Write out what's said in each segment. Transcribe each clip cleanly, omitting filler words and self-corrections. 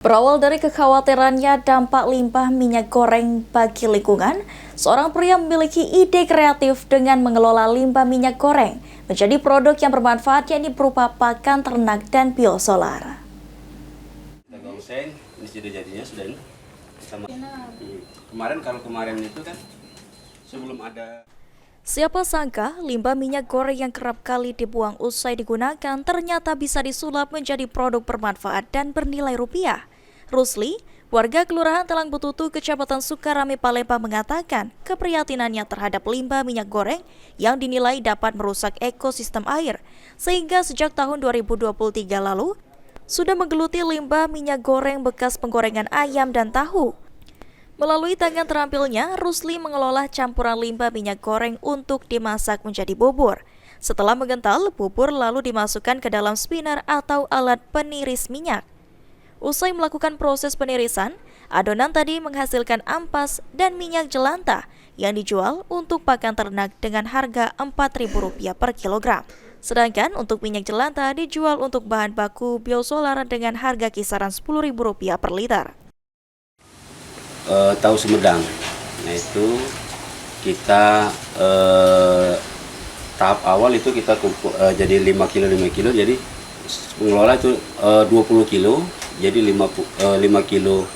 Berawal dari kekhawatirannya dampak limbah minyak goreng bagi lingkungan, seorang pria memiliki ide kreatif dengan mengelola limbah minyak goreng menjadi produk yang bermanfaat, yakni berupa pakan ternak dan biosolar. Ini sudah jadinya sudah sama. Kemarin itu kan sebelum ada. Siapa sangka limbah minyak goreng yang kerap kali dibuang usai digunakan ternyata bisa disulap menjadi produk bermanfaat dan bernilai rupiah. Rusli, warga Kelurahan Telang Bututu, Kecamatan Sukarame, Palembang mengatakan keprihatinannya terhadap limbah minyak goreng yang dinilai dapat merusak ekosistem air, sehingga sejak tahun 2023 lalu sudah menggeluti limbah minyak goreng bekas penggorengan ayam dan tahu. Melalui tangan terampilnya, Rusli mengelola campuran limbah minyak goreng untuk dimasak menjadi bubur. Setelah mengental, bubur lalu dimasukkan ke dalam spinner atau alat peniris minyak. Usai melakukan proses penirisan, adonan tadi menghasilkan ampas dan minyak jelantah yang dijual untuk pakan ternak dengan harga Rp4.000 per kilogram. Sedangkan untuk minyak jelantah dijual untuk bahan baku biosolar dengan harga kisaran Rp10.000 per liter. Tahu Sumedang. Nah itu kita tahap awal itu kita jadi 5 kilo, jadi pengelola itu 20 kilo, jadi 5 kilo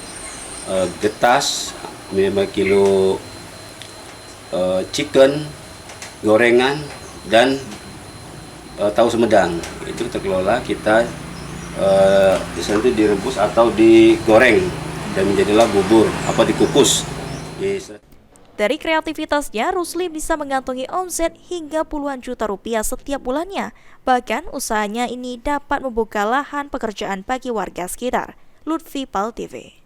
getas, 5 kilo chicken, gorengan, dan tahu Sumedang. Itu kita kelola, kita di sana itu direbus atau digoreng dan menjadilah bubur, dikukus. Dari kreativitasnya, Rusli bisa mengantongi omset hingga puluhan juta rupiah setiap bulannya. Bahkan usahanya ini dapat membuka lahan pekerjaan bagi warga sekitar. Lutfi, PAL TV.